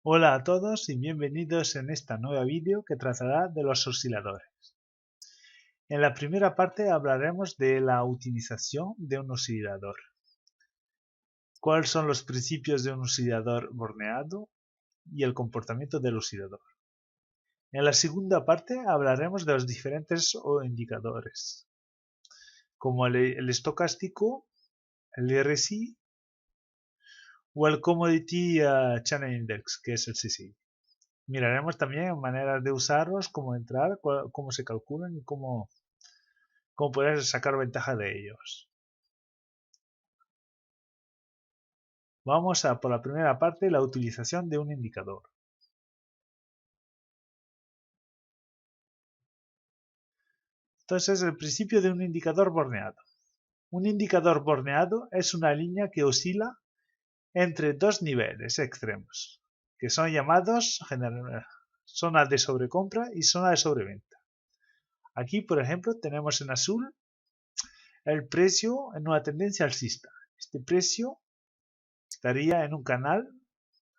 Hola a todos y bienvenidos en esta nueva vídeo que tratará de los osciladores. En la primera parte hablaremos de la utilización de un oscilador. ¿Cuáles son los principios de un oscilador borneado y el comportamiento del oscilador? En la segunda parte hablaremos de los diferentes indicadores, como el estocástico, el RSI o el Commodity Channel Index, que es el CCI. Miraremos también maneras de usarlos, cómo entrar, cómo se calculan y cómo poder sacar ventaja de ellos. Vamos a por la primera parte, la utilización de un indicador. Entonces, el principio de un indicador borneado. Un indicador borneado es una línea que oscila entre dos niveles extremos, que son llamados zona de sobrecompra y zona de sobreventa. Aquí, por ejemplo, tenemos en azul el precio en una tendencia alcista. Este precio estaría en un canal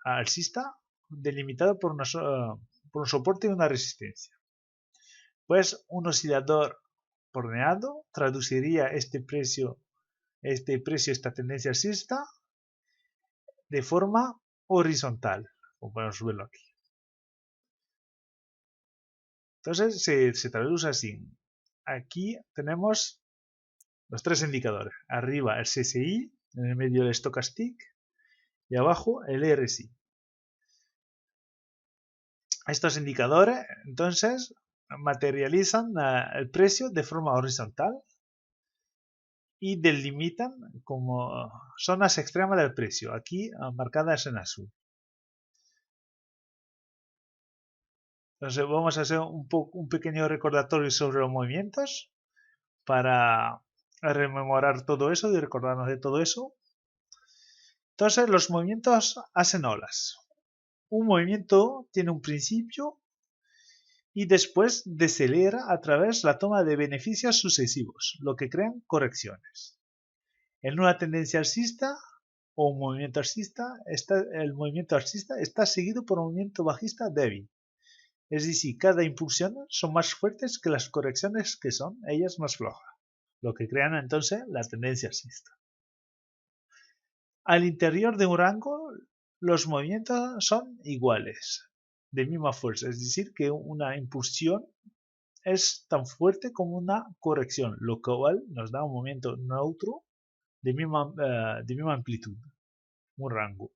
alcista delimitado por un soporte y una resistencia. Pues un oscilador borneado traduciría esta tendencia alcista de forma horizontal, como podemos verlo aquí. Entonces se traduce así. Aquí tenemos los tres indicadores. Arriba el CCI, en el medio el Stochastic y abajo el RSI. Estos indicadores, entonces, materializan el precio de forma horizontal y delimitan como zonas extremas del precio, aquí marcadas en azul. Entonces vamos a hacer un pequeño recordatorio sobre los movimientos para rememorar todo eso y recordarnos de todo eso. Entonces los movimientos hacen olas. Un movimiento tiene un principio y después decelera a través de la toma de beneficios sucesivos, lo que crean correcciones. En una tendencia alcista o un movimiento alcista, el movimiento alcista está seguido por un movimiento bajista débil. Es decir, cada impulsión son más fuertes que las correcciones que son ellas más flojas, lo que crean entonces la tendencia alcista. Al interior de un rango, los movimientos son iguales, de misma fuerza, es decir, que una impulsión es tan fuerte como una corrección, lo cual nos da un movimiento neutro de misma amplitud, un rango.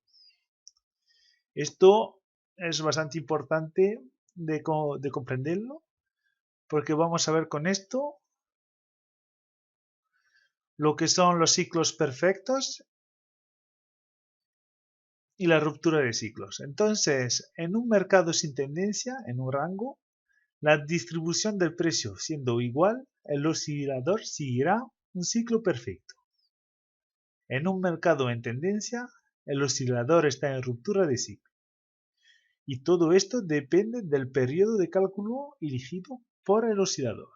Esto es bastante importante de comprenderlo, porque vamos a ver con esto lo que son los ciclos perfectos y la ruptura de ciclos. Entonces, en un mercado sin tendencia, en un rango, la distribución del precio siendo igual, el oscilador seguirá un ciclo perfecto. En un mercado en tendencia, el oscilador está en ruptura de ciclo. Y todo esto depende del periodo de cálculo elegido por el oscilador.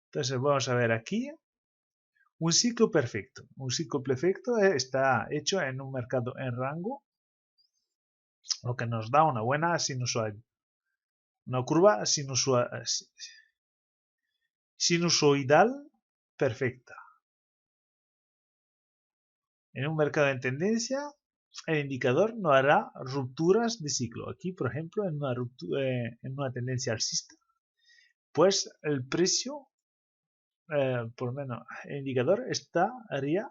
Entonces vamos a ver aquí un ciclo perfecto. Un ciclo perfecto está hecho en un mercado en rango, lo que nos da una buena sinusoidal, una curva sinusoidal perfecta. En un mercado en tendencia, el indicador no hará rupturas de ciclo. Aquí, por ejemplo, en una tendencia alcista, pues el precio, por lo menos el indicador, estaría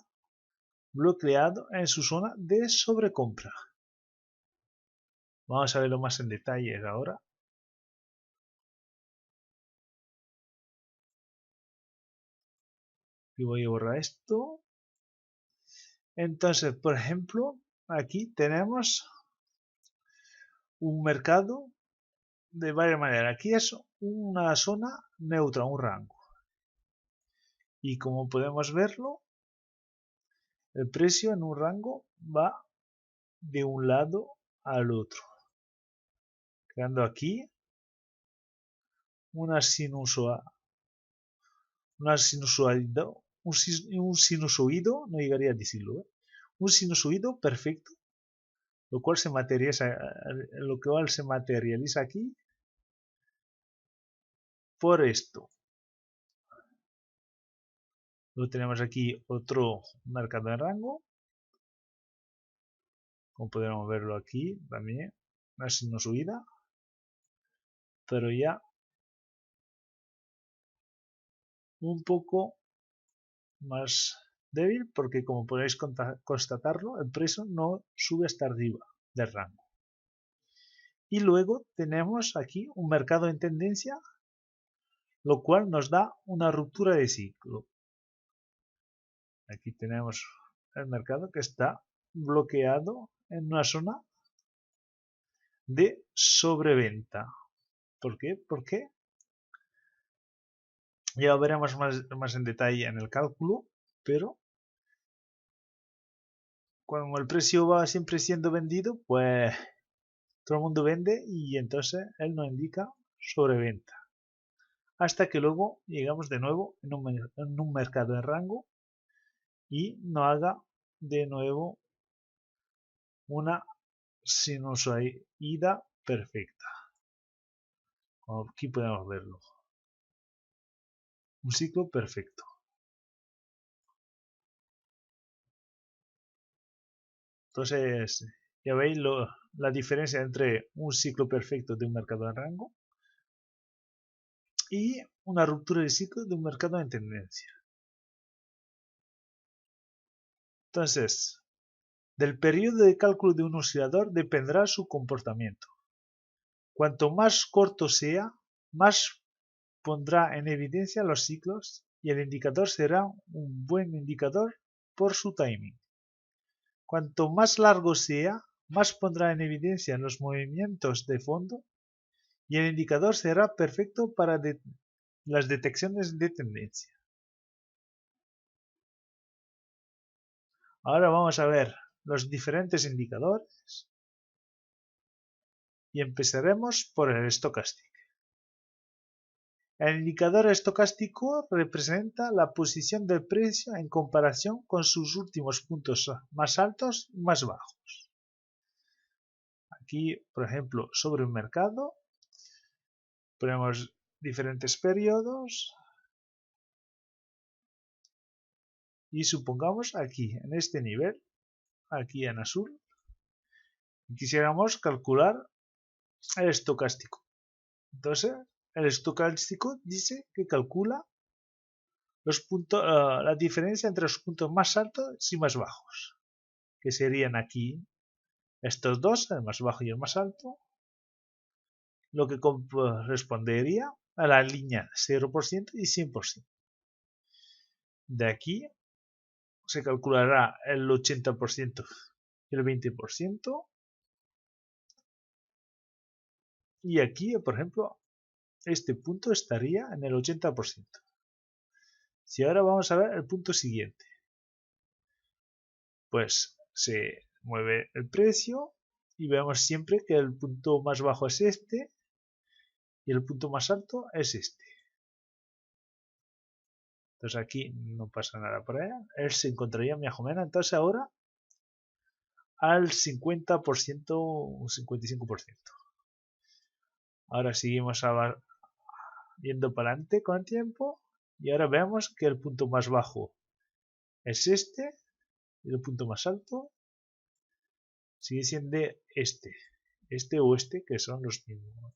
bloqueado en su zona de sobrecompra. Vamos a verlo más en detalle ahora. Y voy a borrar esto. Entonces, por ejemplo, aquí tenemos un mercado de varias maneras. Aquí es una zona neutra, un rango. Y como podemos verlo, el precio en un rango va de un lado al otro, creando aquí una sinusoidal un sinusoide, no llegaría a decirlo, un sinusoide perfecto, lo cual se materializa aquí por esto. Luego tenemos aquí otro mercado de rango, como podemos verlo aquí también, una sinusoide, pero ya un poco más débil, porque como podéis constatarlo, el precio no sube hasta arriba del rango. Y luego tenemos aquí un mercado en tendencia, lo cual nos da una ruptura de ciclo. Aquí tenemos el mercado que está bloqueado en una zona de sobreventa. ¿Por qué? Porque ya lo veremos más en detalle en el cálculo, pero cuando el precio va siempre siendo vendido, pues todo el mundo vende y entonces él nos indica sobreventa. Hasta que luego llegamos de nuevo en un mercado en rango y nos haga de nuevo una sinusoide perfecta. Aquí podemos verlo. Un ciclo perfecto. Entonces, ya veis la diferencia entre un ciclo perfecto de un mercado en rango y una ruptura de ciclo de un mercado en tendencia. Entonces, del periodo de cálculo de un oscilador dependerá su comportamiento. Cuanto más corto sea, más pondrá en evidencia los ciclos y el indicador será un buen indicador por su timing. Cuanto más largo sea, más pondrá en evidencia los movimientos de fondo y el indicador será perfecto para las detecciones de tendencia. Ahora vamos a ver los diferentes indicadores y empezaremos por el estocástico. El indicador estocástico representa la posición del precio en comparación con sus últimos puntos más altos y más bajos. Aquí, por ejemplo, sobre un mercado, ponemos diferentes periodos y supongamos aquí, en este nivel, aquí en azul, quisiéramos calcular el estocástico. Entonces, el estocástico dice que calcula los puntos, la diferencia entre los puntos más altos y más bajos, que serían aquí estos dos, el más bajo y el más alto, lo que correspondería a la línea 0% y 100%. De aquí se calculará el 80% y el 20%. Y aquí, por ejemplo, este punto estaría en el 80%. Si ahora vamos a ver el punto siguiente, pues se mueve el precio y vemos siempre que el punto más bajo es este y el punto más alto es este. Entonces aquí no pasa nada por allá. Él se encontraría más o menos entonces ahora al 50%, un 55%. Ahora seguimos yendo para adelante con el tiempo y ahora vemos que el punto más bajo es este y el punto más alto sigue siendo este o este, que son los mismos.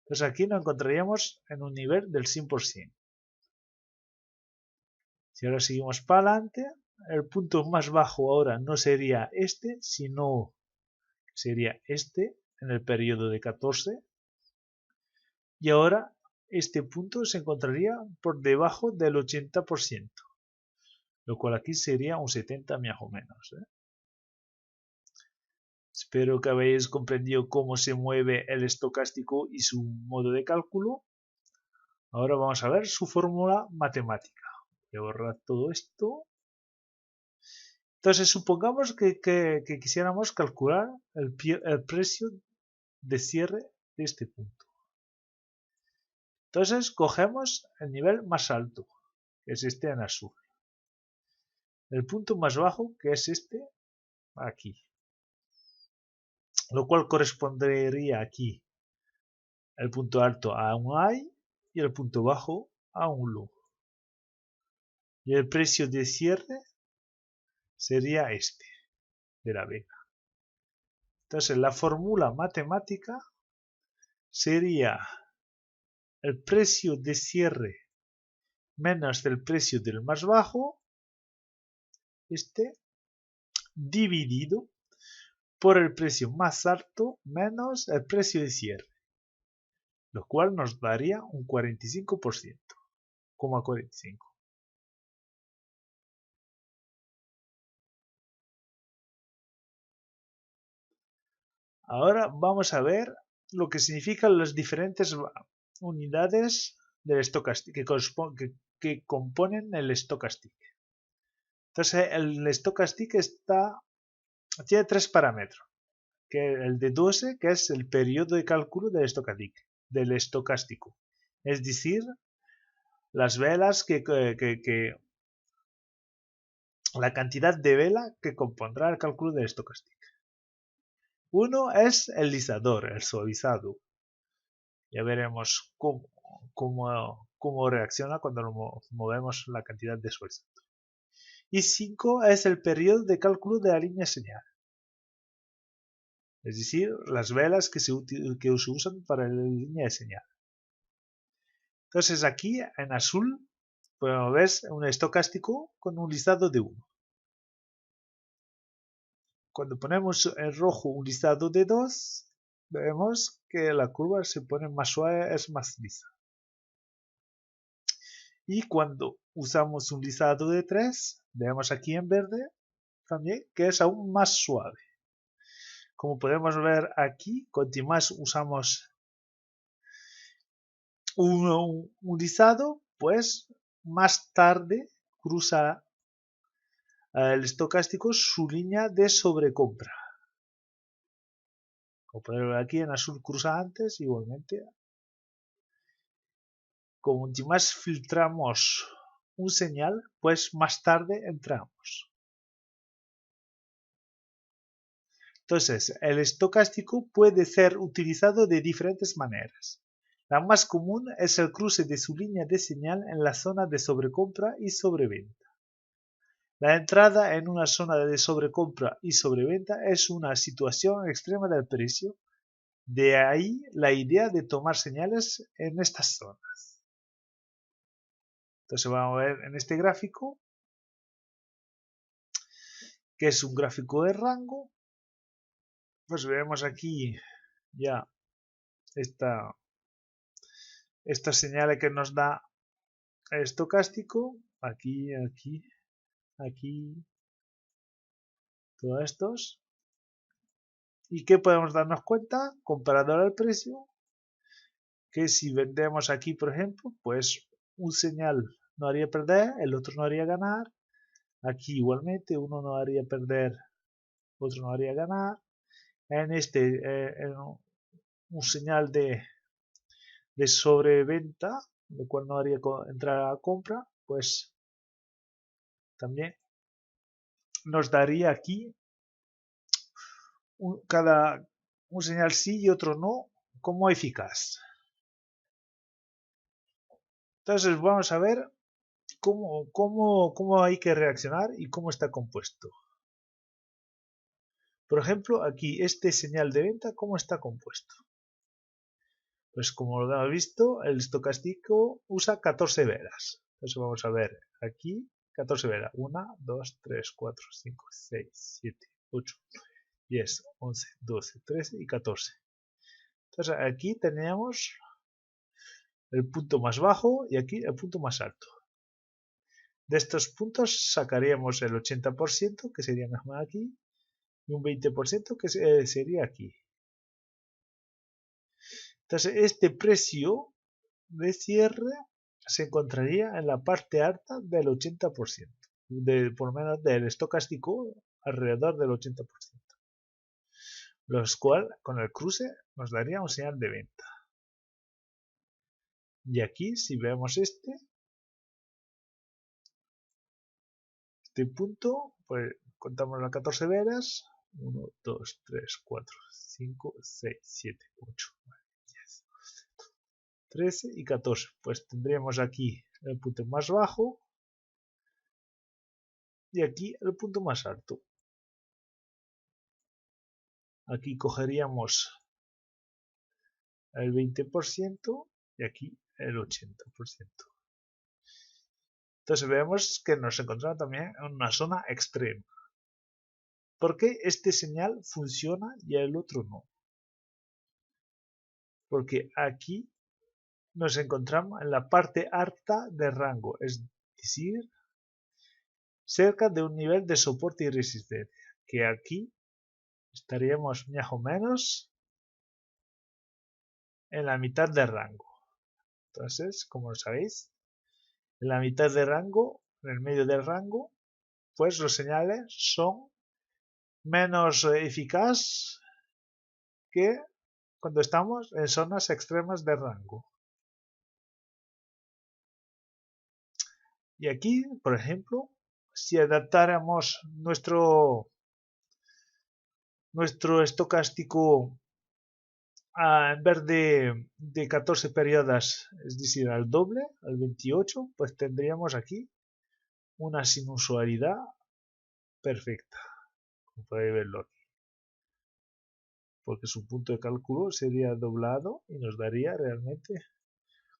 Entonces aquí nos encontraríamos en un nivel del 100%. Si ahora seguimos para adelante, el punto más bajo ahora no sería este, sino sería este en el periodo de 14. Y ahora este punto se encontraría por debajo del 80%, lo cual aquí sería un 70 más o menos. Espero que habéis comprendido cómo se mueve el estocástico y su modo de cálculo. Ahora vamos a ver su fórmula matemática. Voy a borrar todo esto. Entonces supongamos que quisiéramos calcular el precio de cierre de este punto. Entonces cogemos el nivel más alto, que es este en azul. El punto más bajo, que es este aquí. Lo cual correspondería aquí el punto alto a un high y el punto bajo a un low. Y el precio de cierre sería este, de la vela. Entonces la fórmula matemática sería el precio de cierre menos el precio del más bajo, dividido por el precio más alto menos el precio de cierre, lo cual nos daría un 45%, 45. Ahora vamos a ver lo que significan las diferentes unidades del stocastic que componen el stocastic. Entonces el stocastic tiene tres parámetros, que el de 12, que es el periodo de cálculo del estocástico, es decir, las velas la cantidad de vela que compondrá el cálculo del estocástico. Uno es el lisador, el suavizado. Ya veremos cómo reacciona cuando movemos la cantidad de suavizado. Y 5 es el periodo de cálculo de la línea señal. Es decir, las velas que se usan para la línea de señal. Entonces aquí en azul podemos ver un estocástico con un listado de 1. Cuando ponemos en rojo un listado de 2, vemos que la curva se pone más suave, es más lisa. Y cuando usamos un listado de 3, vemos aquí en verde también que es aún más suave. Como podemos ver aquí, cuanto más usamos un listado, pues más tarde cruza el estocástico su línea de sobrecompra. Como podemos ver aquí en azul cruza antes, igualmente. Como más filtramos un señal, pues más tarde entramos. Entonces, el estocástico puede ser utilizado de diferentes maneras. La más común es el cruce de su línea de señal en la zona de sobrecompra y sobreventa. La entrada en una zona de sobrecompra y sobreventa es una situación extrema del precio, de ahí la idea de tomar señales en estas zonas. Entonces vamos a ver en este gráfico, que es un gráfico de rango. Pues vemos aquí ya esta señal que nos da el estocástico, aquí, todos estos. ¿Y qué podemos darnos cuenta? Comparador al precio, que si vendemos aquí, por ejemplo, pues un señal no haría perder, el otro no haría ganar. Aquí igualmente uno no haría perder, otro no haría ganar. En en un señal de sobreventa, lo cual no haría entrar a compra, pues también nos daría aquí un señal sí y otro no como eficaz. Entonces vamos a ver cómo hay que reaccionar y cómo está compuesto. Por ejemplo, aquí este señal de venta, ¿cómo está compuesto? Pues como lo hemos visto, el estocástico usa 14 velas. Entonces vamos a ver aquí 14 velas. 1, 2, 3, 4, 5, 6, 7, 8, 10, 11, 12, 13 y 14. Entonces aquí tenemos el punto más bajo y aquí el punto más alto. De estos puntos sacaríamos el 80%, que sería más aquí, y un 20% que sería aquí. Entonces este precio de cierre se encontraría en la parte alta del 80%, por lo menos del estocástico alrededor del 80%, los cual con el cruce nos daría un señal de venta. Y aquí si vemos este punto, pues contamos las 14 velas. 1, 2, 3, 4, 5, 6, 7, 8, 9, 10, 13 y 14. Pues tendríamos aquí el punto más bajo y aquí el punto más alto. Aquí cogeríamos el 20% y aquí el 80%. Entonces vemos que nos encontramos también en una zona extrema. ¿Por qué este señal funciona y el otro no? Porque aquí nos encontramos en la parte alta del rango, es decir, cerca de un nivel de soporte y resistencia, que aquí estaríamos más o menos en la mitad del rango. Entonces, como sabéis, en la mitad del rango, en el medio del rango, pues los señales son menos eficaces que cuando estamos en zonas extremas de rango. Y aquí, por ejemplo, si adaptáramos nuestro estocástico en vez de 14 periodos, es decir, al doble, al 28, pues tendríamos aquí una sinusoidalidad perfecta, como podéis verlo aquí. Porque su punto de cálculo sería doblado y nos daría realmente,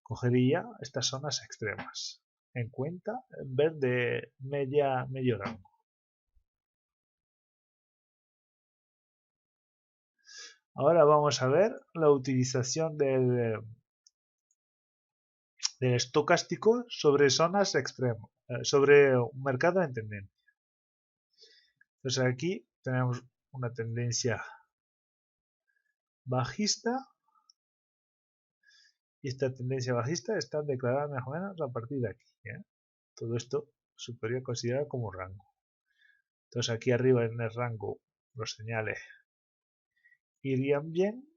cogería estas zonas extremas en cuenta en vez de medio rango. Ahora vamos a ver la utilización del estocástico sobre zonas extremas, sobre un mercado en tendencia. Entonces aquí tenemos una tendencia bajista y esta tendencia bajista está declarada más o menos a partir de aquí. Todo esto se podría considerar como rango. Entonces aquí arriba en el rango los señales irían bien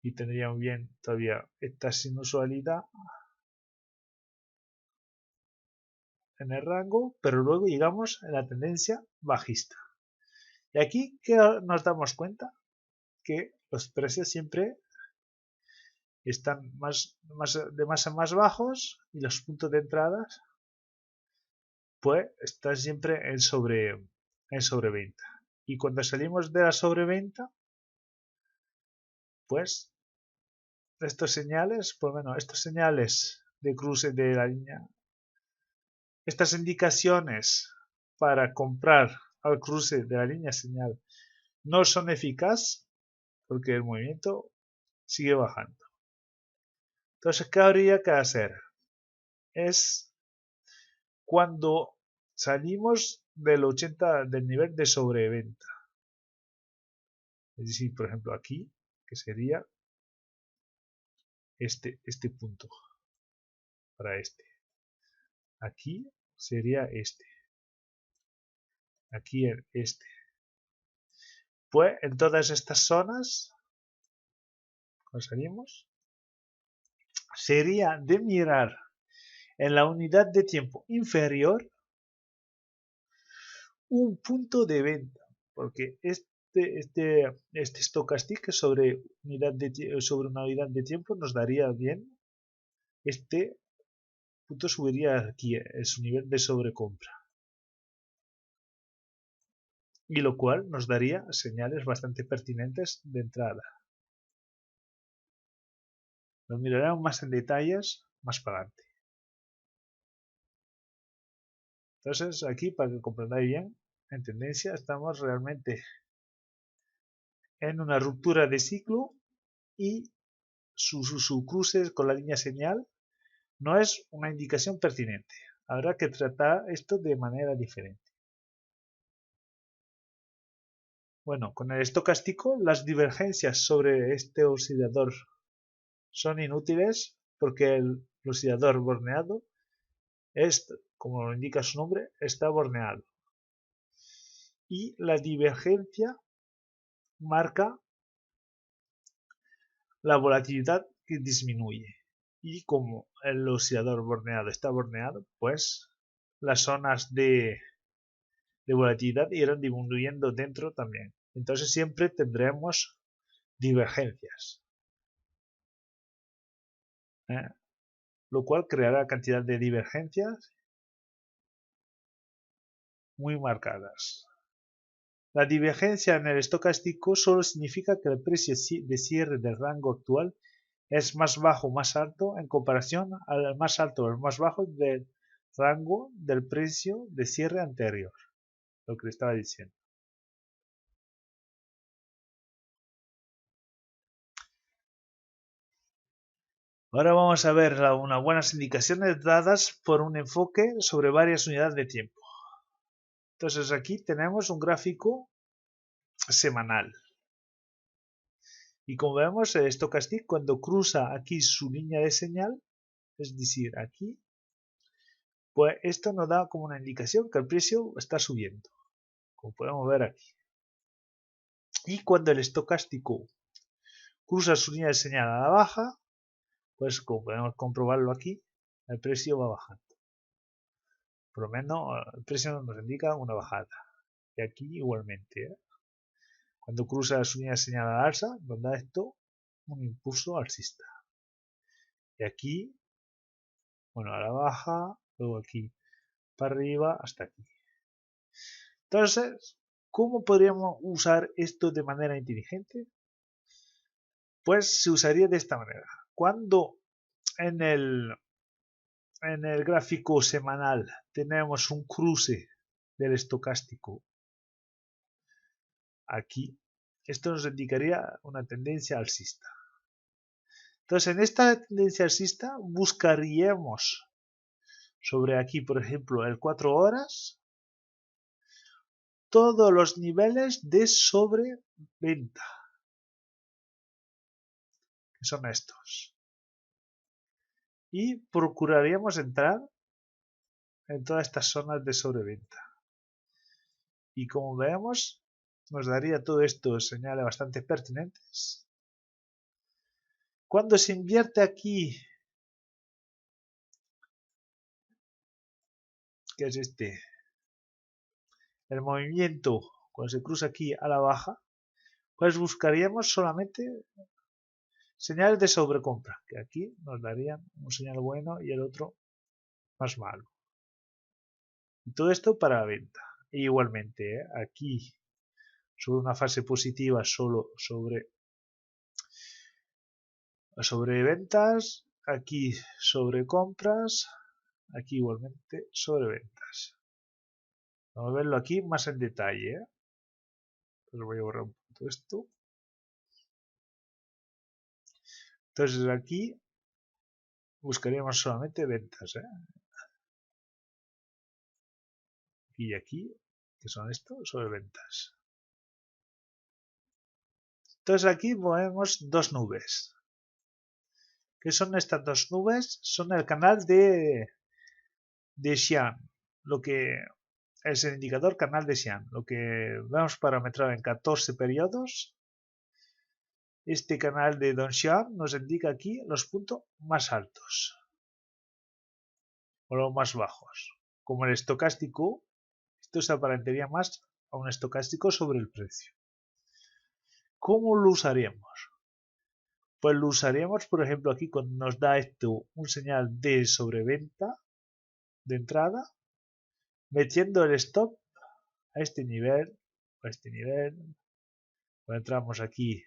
y tendrían bien todavía esta sinusoidalidad en el rango, pero luego llegamos a la tendencia bajista. Y aquí que nos damos cuenta que los precios siempre están de más bajos y los puntos de entrada pues están siempre en sobreventa. Y cuando salimos de la sobreventa, pues estos señales de cruce de la línea, estas indicaciones para comprar al cruce de la línea señal no son eficaces porque el movimiento sigue bajando. Entonces, ¿qué habría que hacer? Es cuando salimos del nivel de sobreventa. Es decir, por ejemplo, aquí, que sería este punto para este. Aquí sería este. Aquí este. Pues en todas estas zonas, cuando salimos, sería de mirar en la unidad de tiempo inferior un punto de venta, porque este stochastic sobre una unidad de tiempo nos daría bien, este punto subiría aquí en su nivel de sobrecompra, y lo cual nos daría señales bastante pertinentes de entrada. Lo miraremos más en detalles más para adelante. Entonces aquí, para que comprendáis bien, en tendencia estamos realmente en una ruptura de ciclo y su cruce con la línea señal no es una indicación pertinente. Habrá que tratar esto de manera diferente. Bueno, con el estocástico las divergencias sobre este oscilador son inútiles porque el oscilador borneado es, como lo indica su nombre, está borneado. Y la divergencia marca la volatilidad que disminuye. Y como el oscilador borneado está borneado, pues las zonas de volatilidad irán disminuyendo dentro también. Entonces siempre tendremos divergencias, lo cual creará cantidad de divergencias muy marcadas. La divergencia en el estocástico solo significa que el precio de cierre del rango actual es más bajo o más alto en comparación al más alto o el más bajo del rango del precio de cierre anterior, lo que le estaba diciendo. Ahora vamos a ver unas buenas indicaciones dadas por un enfoque sobre varias unidades de tiempo. Entonces aquí tenemos un gráfico semanal. Y como vemos, el Stochastic cuando cruza aquí su línea de señal, es decir, aquí, pues esto nos da como una indicación que el precio está subiendo, como podemos ver aquí. Y cuando el estocástico cruza su línea de señal a la baja, pues como podemos comprobarlo aquí, el precio va bajando. Por lo menos el precio nos indica una bajada. Y aquí igualmente, cuando cruza su línea de señal a la alza, nos da esto un impulso alcista. Y aquí, bueno, a la baja, luego aquí para arriba hasta aquí. Entonces, ¿cómo podríamos usar esto de manera inteligente? Pues se usaría de esta manera. Cuando en el gráfico semanal tenemos un cruce del estocástico aquí, esto nos indicaría una tendencia alcista. Entonces, en esta tendencia alcista buscaríamos sobre aquí, por ejemplo, el 4 horas, todos los niveles de sobreventa, que son estos. Y procuraríamos entrar en todas estas zonas de sobreventa. Y como vemos, nos daría todo esto señales bastante pertinentes. Cuando se invierte aquí, que es este, el movimiento, cuando se cruza aquí a la baja, pues buscaríamos solamente señales de sobrecompra, que aquí nos darían un señal bueno y el otro más malo. Y todo esto para la venta. E igualmente, aquí sobre una fase positiva solo sobre ventas, aquí sobre compras, aquí igualmente sobre ventas. Vamos a verlo aquí más en detalle. Pues voy a borrar un poquito esto. Entonces aquí buscaríamos solamente ventas. Y aquí, que son esto, sobre ventas. Entonces aquí vemos dos nubes. ¿Qué son estas dos nubes? Son el canal de Xian, lo que es el indicador canal de Xian, lo que vamos parametrar en 14 periodos. Este canal de Donchian nos indica aquí los puntos más altos o los más bajos. Como el estocástico, esto se aparentaría más a un estocástico sobre el precio. ¿Cómo lo usaríamos? Pues lo usaríamos, por ejemplo, aquí cuando nos da esto un señal de sobreventa de entrada, metiendo el stop a este nivel, pues entramos aquí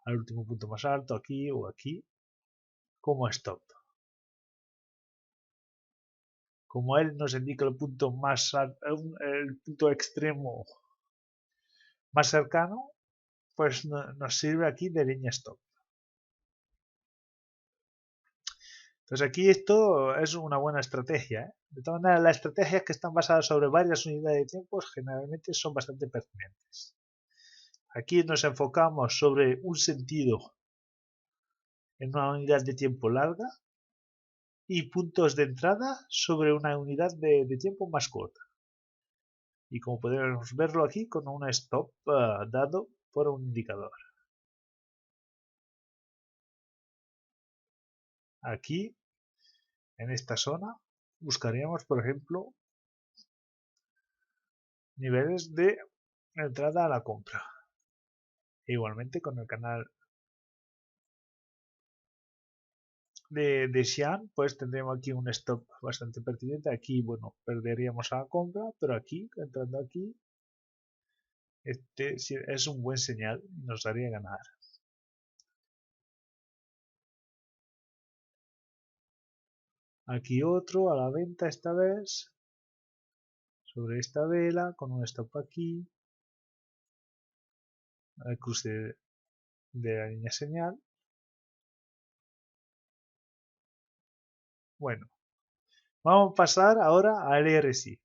al último punto más alto, aquí o aquí, como stop. Como él nos indica el punto más el punto extremo más cercano, pues nos sirve aquí de línea stop. Entonces aquí esto es una buena estrategia. De todas maneras, las estrategias que están basadas sobre varias unidades de tiempo generalmente son bastante pertinentes. Aquí nos enfocamos sobre un sentido en una unidad de tiempo larga y puntos de entrada sobre una unidad de tiempo más corta. Y como podemos verlo aquí con un stop dado por un indicador. Aquí, en esta zona, buscaríamos, por ejemplo, niveles de entrada a la compra. E igualmente con el canal de Xi'an, pues tendríamos aquí un stop bastante pertinente. Aquí, bueno, perderíamos a la compra, pero aquí, entrando aquí, este es un buen señal y nos daría ganar. Aquí otro a la venta esta vez, sobre esta vela, con un stop aquí, al cruce de la línea señal. Bueno, vamos a pasar ahora al RSI.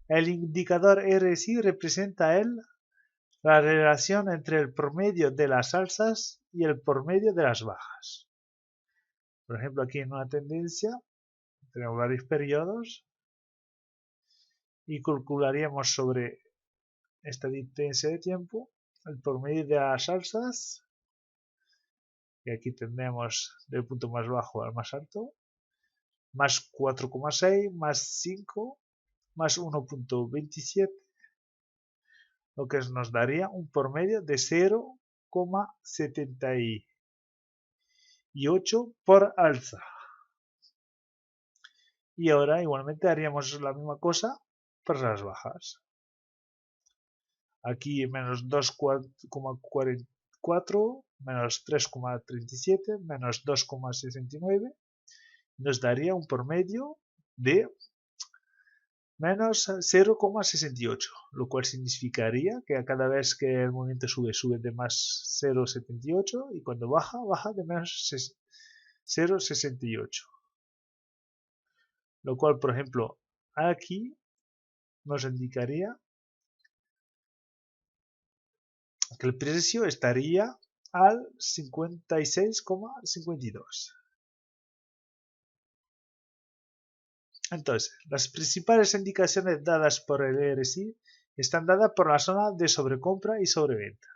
El indicador RSI representa la relación entre el promedio de las alzas y el promedio de las bajas. Por ejemplo, aquí en una tendencia tenemos varios periodos y calcularíamos sobre esta tendencia de tiempo el promedio de las alzas, que aquí tendremos del punto más bajo al más alto, más 4,6, más 5, más 1,27, lo que nos daría un promedio de 0,78 por alza. Y ahora igualmente haríamos la misma cosa para las bajas. Aquí menos 2,44, menos 3,37, menos 2,69 nos daría un promedio de menos 0,68, lo cual significaría que a cada vez que el movimiento sube, sube de más 0,78 y cuando baja, baja de menos 0,68. Lo cual, por ejemplo, aquí nos indicaría que el precio estaría al 56,52. Entonces, las principales indicaciones dadas por el RSI están dadas por la zona de sobrecompra y sobreventa.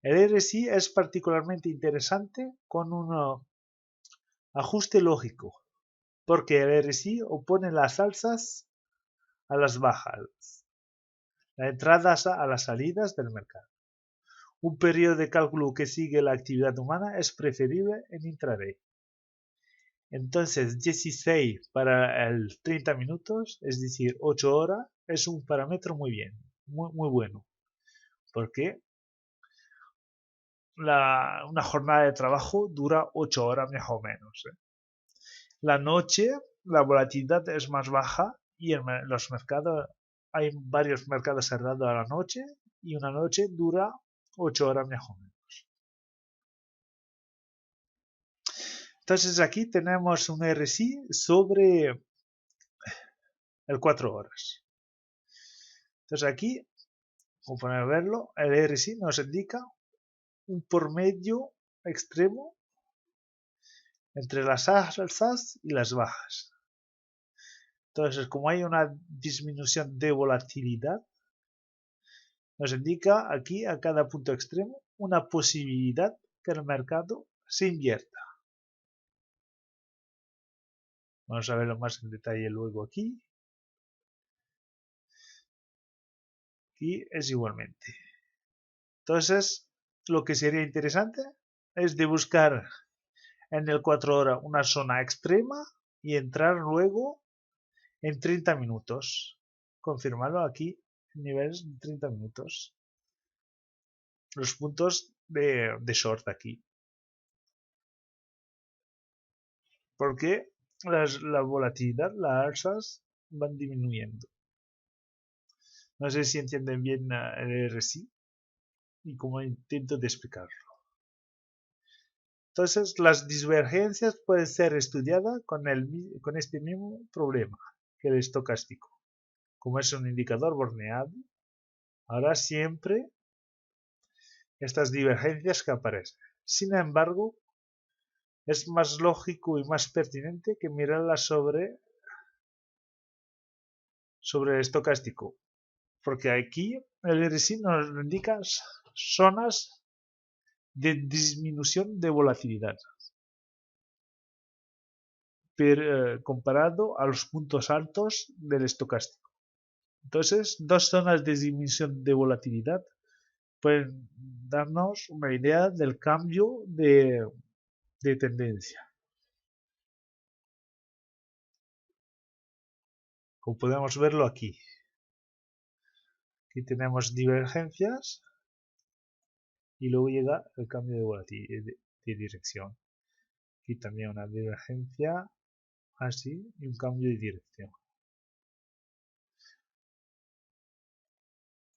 El RSI es particularmente interesante con un ajuste lógico, porque el RSI opone las alzas a las bajas, las entradas a las salidas del mercado. Un periodo de cálculo que sigue la actividad humana es preferible en intraday. Entonces, 16 para el 30 minutos, es decir, 8 horas, es un parámetro muy bien, muy bueno. Porque una jornada de trabajo dura 8 horas más o menos. La noche, la volatilidad es más baja y en los mercados, hay varios mercados cerrados a la noche y una noche dura 8 horas más o menos. Entonces aquí tenemos un RSI sobre el 4 horas. Entonces aquí, como podemos verlo, el RSI nos indica un promedio extremo entre las alzas y las bajas. Entonces, como hay una disminución de volatilidad, nos indica aquí a cada punto extremo una posibilidad que el mercado se invierta. Vamos a verlo más en detalle luego aquí. Aquí es igualmente. Entonces, lo que sería interesante es de buscar en el 4 horas una zona extrema y entrar luego en 30 minutos. Confirmarlo aquí en niveles de 30 minutos. Los puntos de short aquí. Porque la volatilidad, las alzas van disminuyendo. No sé si entienden bien el RSI y cómo intento de explicarlo. Entonces, las divergencias pueden ser estudiadas con este mismo problema que el estocástico. Como es un indicador borneado, ahora siempre estas divergencias que aparecen. Sin embargo, es más lógico y más pertinente que mirarlas sobre el estocástico, porque aquí el RSI nos indica zonas de disminución de volatilidad. comparado a los puntos altos del estocástico. Entonces, dos zonas de dimensión de volatilidad pueden darnos una idea del cambio de tendencia. Como podemos verlo aquí. Aquí tenemos divergencias y luego llega el cambio de volatilidad de dirección. Aquí también una divergencia así y un cambio de dirección.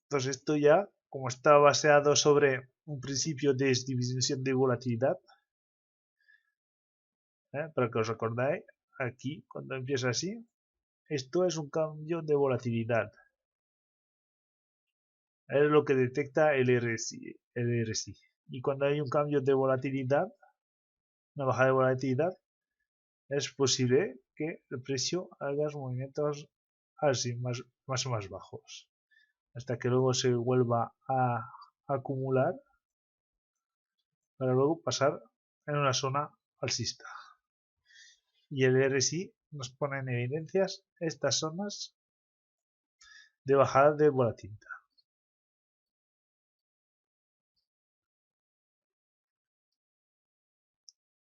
Entonces esto ya, como está baseado sobre un principio de distribución de volatilidad, para que os acordáis, aquí cuando empieza así, esto es un cambio de volatilidad. Es lo que detecta el RSI. Y cuando hay un cambio de volatilidad, una bajada de volatilidad, es posible que el precio haga movimientos así, más bajos, hasta que luego se vuelva a acumular para luego pasar en una zona alcista. Y el RSI nos pone en evidencias estas zonas de bajada de volatilidad.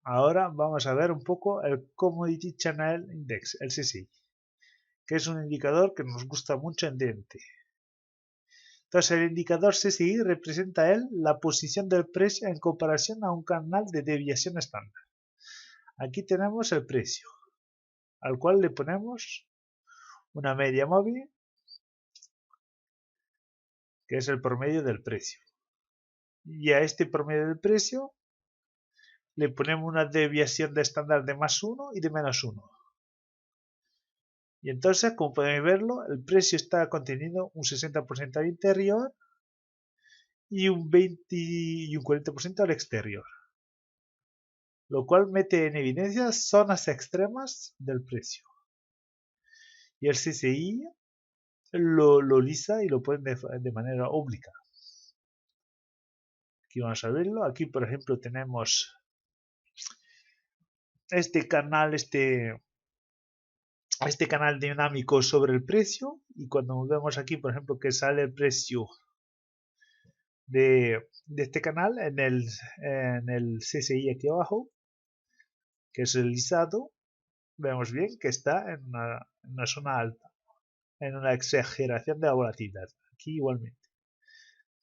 Ahora vamos a ver un poco el Commodity Channel Index, el CCI, que es un indicador que nos gusta mucho en DNT. Entonces el indicador CCI representa la posición del precio en comparación a un canal de desviación estándar. Aquí tenemos el precio, al cual le ponemos una media móvil, que es el promedio del precio. Y a este promedio del precio le ponemos una desviación de estándar de +1 y de -1. Y entonces, como podéis verlo, el precio está contenido un 60% al interior y un 20 y un 40% al exterior. Lo cual mete en evidencia zonas extremas del precio. Y el CCI lo lisa y lo pone de manera oblicuo. Aquí vamos a verlo. Aquí, por ejemplo, tenemos este canal dinámico sobre el precio, y cuando vemos aquí, por ejemplo, que sale el precio de este canal en el CCI aquí abajo, que es el lisado, vemos bien que está en una zona alta, en una exageración de la volatilidad. Aquí igualmente,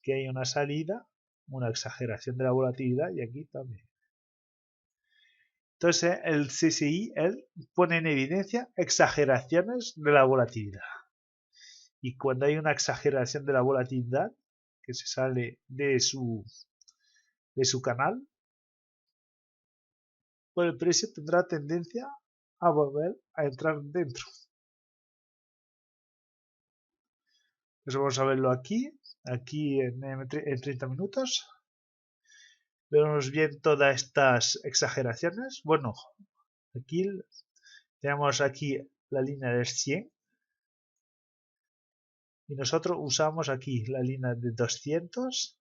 que hay una salida, una exageración de la volatilidad, y aquí también. Entonces el CCI pone en evidencia exageraciones de la volatilidad. Y cuando hay una exageración de la volatilidad que se sale de su canal, pues el precio tendrá tendencia a volver a entrar dentro. Eso vamos a verlo aquí en 30 minutos. Vemos bien todas estas exageraciones. Bueno, aquí tenemos aquí la línea del 100 y nosotros usamos aquí la línea de 200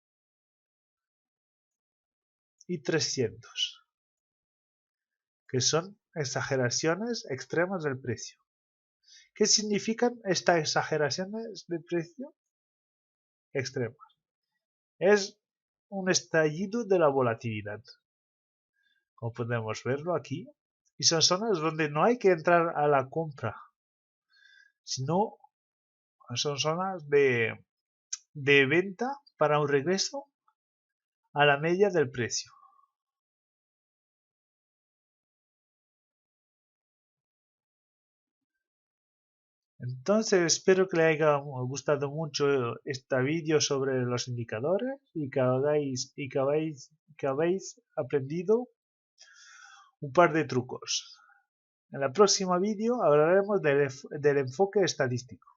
y 300, que son exageraciones extremas del precio. ¿Qué significan estas exageraciones de precio extremas? Es un estallido de la volatilidad, como podemos verlo aquí, y son zonas donde no hay que entrar a la compra, sino son zonas de venta para un regreso a la media del precio. Entonces espero que les haya gustado mucho este vídeo sobre los indicadores y que habéis aprendido un par de trucos. En el próximo vídeo hablaremos del enfoque estadístico.